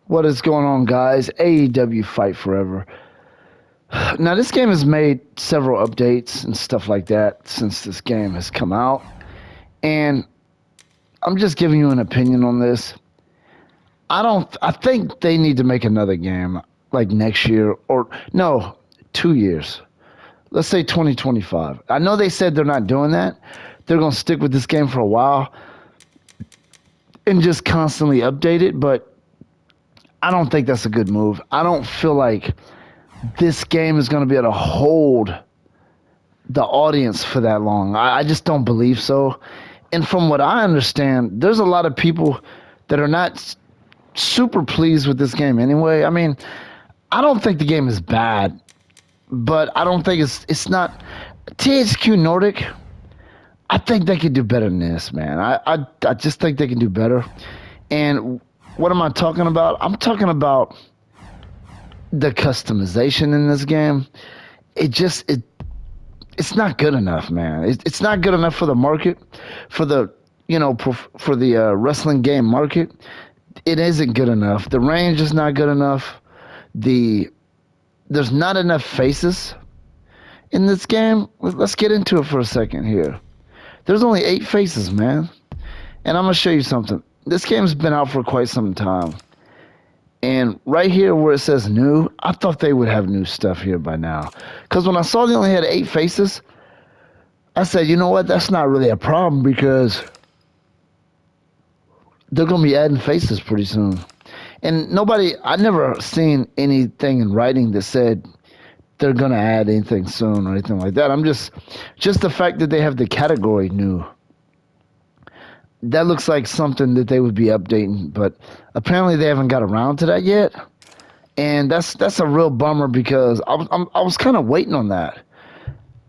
What is going on, guys? AEW Fight Forever. Now, this game has made several updates and stuff like that since this game has come out. And I'm just giving you an opinion on this. I think they need to make another game like next year or no, 2 years. Let's say 2025. I know they said they're not doing that. They're going to stick with this game for a while and just constantly update it, but I don't think that's a good move. I don't feel like this game is going to be able to hold the audience for that long. I just don't believe so. And from what I understand, there's a lot of people that are not super pleased with this game anyway. I mean, I don't think the game is bad, but I don't think it's not THQ Nordic. I think they could do better than this, man. I just think they can do better. And what am I talking about? I'm talking about the customization in this game. It's not good enough, man. It's not good enough for the market, for the for the wrestling game market. It isn't good enough. The range is not good enough. There's not enough faces in this game. Let's get into it for a second here. There's only 8 faces, man. And I'm gonna show you something. This game's been out for quite some time. And right here where it says new, I thought they would have new stuff here by now. Because when I saw they only had 8 faces, I said, you know what, that's not really a problem because they're going to be adding faces pretty soon. And I never seen anything in writing that said they're going to add anything soon or anything like that. Just the fact that they have the category new. That looks like something that they would be updating, but apparently they haven't got around to that yet. And that's a real bummer because I was kind of waiting on that.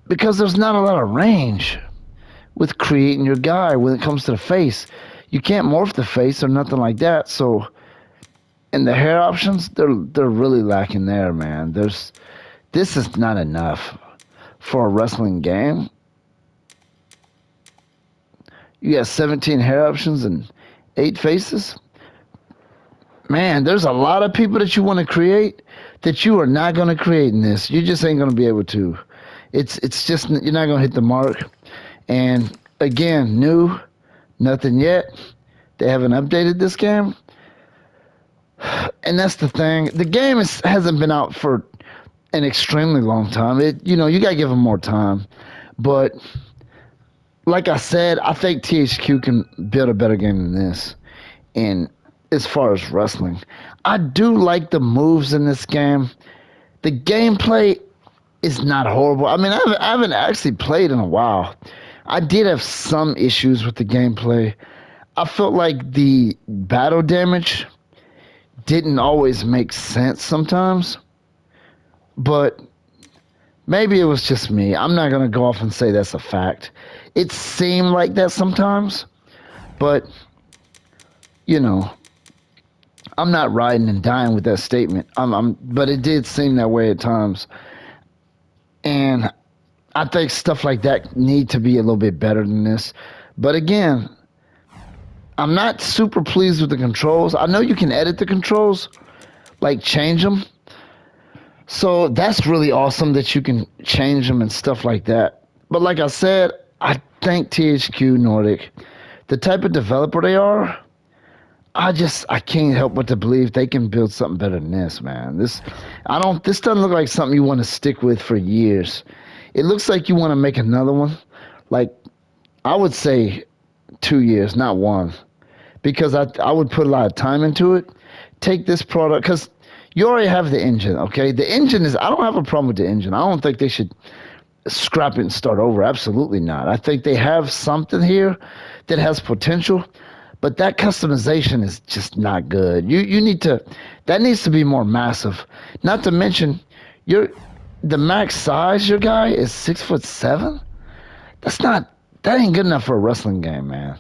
Because there's not a lot of range with creating your guy when it comes to the face. You can't morph the face or nothing like that. So, and the hair options, they're really lacking there, man. This is not enough for a wrestling game. You got 17 hair options and 8 faces. Man, there's a lot of people that you want to create that you are not going to create in this. You just ain't going to be able to. It's just, you're not going to hit the mark. And again, new, nothing yet. They haven't updated this game. And that's the thing. The game hasn't been out for an extremely long time. You got to give them more time. But like I said, I think THQ can build a better game than this. And as far as wrestling, I do like the moves in this game. The gameplay is not horrible. I mean, I haven't actually played in a while. I did have some issues with the gameplay. I felt like the battle damage didn't always make sense sometimes. But maybe it was just me. I'm not going to go off and say that's a fact. It seemed like that sometimes, but, I'm not riding and dying with that statement. But it did seem that way at times. And I think stuff like that need to be a little bit better than this. But again, I'm not super pleased with the controls. I know you can edit the controls, like change them. So that's really awesome that you can change them and stuff like that. But like I said, I think THQ Nordic, the type of developer they are, I can't help but to believe they can build something better than this, man. This doesn't look like something you want to stick with for years. It looks like you want to make another one. Like, I would say 2 years, not one. Because I would put a lot of time into it. Take this product, because you already have the engine, okay? The engine I don't have a problem with the engine. I don't think they should scrap it and start over. Absolutely not. I think they have something here that has potential, but that customization is just not good. That needs to be more massive. Not to mention, the max size your guy is 6'7". That ain't good enough for a wrestling game, man.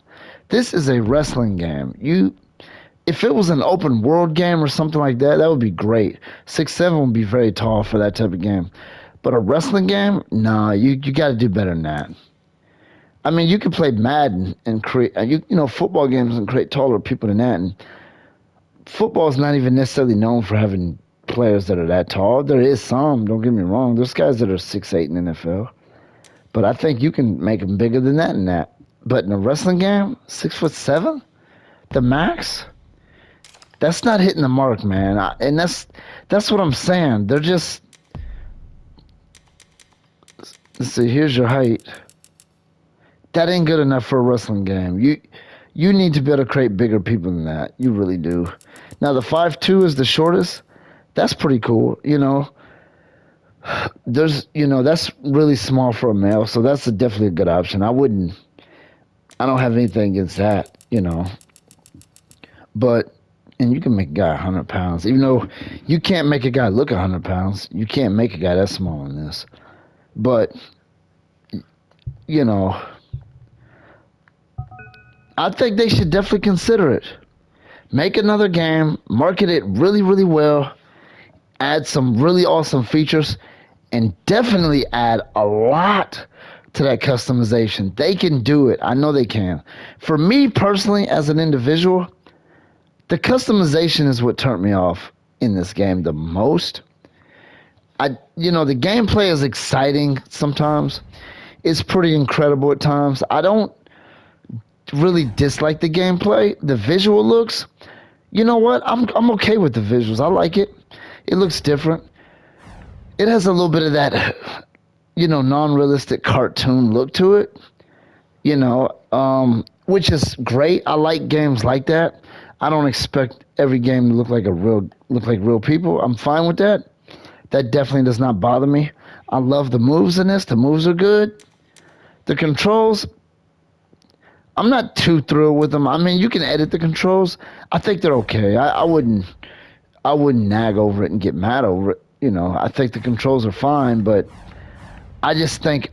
This is a wrestling game. If it was an open world game or something like that, that would be great. 6'7" would be very tall for that type of game. But a wrestling game, nah, you got to do better than that. I mean, you could play Madden and create, football games and create taller people than that. And football is not even necessarily known for having players that are that tall. There is some, don't get me wrong. There's guys that are 6'8" in the NFL. But I think you can make them bigger than that in that. But in a wrestling game, 6'7", the max, that's not hitting the mark, man. And that's what I'm saying. They're just, let's see, here's your height. That ain't good enough for a wrestling game. You need to be able to create bigger people than that. You really do. Now the 5'2" is the shortest. That's pretty cool. That's really small for a male, so that's definitely a good option. I don't have anything against that. But, and you can make a guy 100 pounds, even though you can't make a guy look 100 pounds. You can't make a guy that small in this. But, you know, I think they should definitely consider it. Make another game, market it really, really well, add some really awesome features, and definitely add a lot to that customization. They can do it. I know they can. For me personally, as an individual, the customization is what turned me off in this game the most. The gameplay is exciting sometimes. It's pretty incredible at times. I don't really dislike the gameplay. The visual looks, you know what? I'm okay with the visuals. I like it. It looks different. It has a little bit of that, non-realistic cartoon look to it. Which is great. I like games like that. I don't expect every game to look like real people. I'm fine with that. That definitely does not bother me. I love the moves in this. The moves are good. The controls, I'm not too thrilled with them. I mean, you can edit the controls. I think they're okay. I wouldn't nag over it and get mad over it. I think the controls are fine, but I just think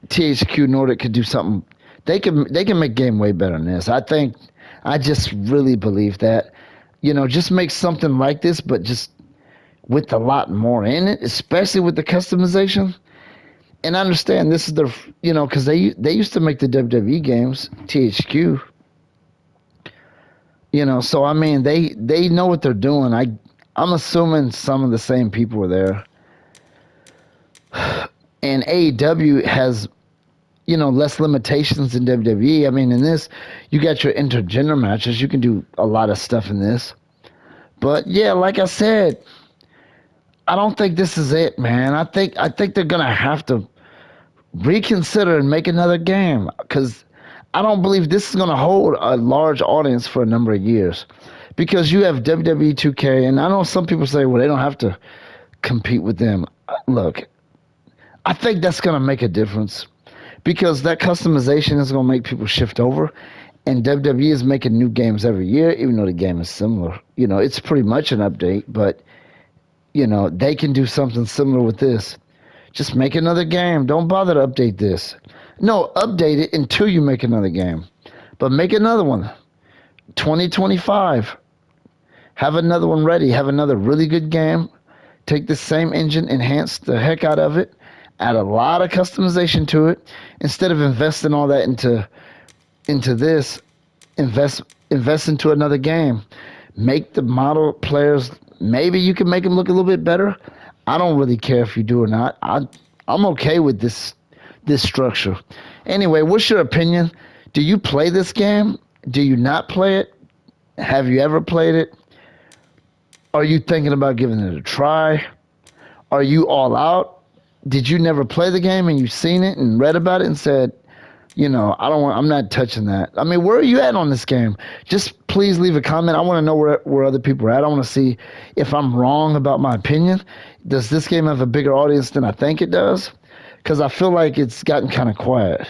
THQ Nordic could do something. They can make game way better than this. I just really believe that. Just make something like this, but just with a lot more in it, especially with the customization. And I understand this is their, because they used to make the WWE games, THQ. So I mean, they know what they're doing. I'm assuming some of the same people were there. And AEW has, less limitations than WWE. I mean, in this, you got your intergender matches. You can do a lot of stuff in this. But yeah, like I said, I don't think this is it, man. I think they're gonna have to reconsider and make another game, because I don't believe this is gonna hold a large audience for a number of years. Because you have WWE 2K, and I know some people say, well, they don't have to compete with them. Look, I think that's gonna make a difference, because that customization is gonna make people shift over. And WWE is making new games every year, even though the game is similar. It's pretty much an update, but they can do something similar with this. Just make another game. Don't bother to update this. No, update it until you make another game. But make another one. 2025. Have another one ready. Have another really good game. Take the same engine, enhance the heck out of it, add a lot of customization to it. Instead of investing all that into this, invest into another game. Make the model players, maybe you can make them look a little bit better. I don't really care if you do or not. I'm okay with this structure. Anyway, what's your opinion? Do you play this game? Do you not play it? Have you ever played it? Are you thinking about giving it a try? Are you all out? Did you never play the game and you've seen it and read about it and said, I'm not touching that. I mean, where are you at on this game? Just please leave a comment. I want to know where other people are at. I want to see if I'm wrong about my opinion. Does this game have a bigger audience than I think it does? Because I feel like it's gotten kind of quiet.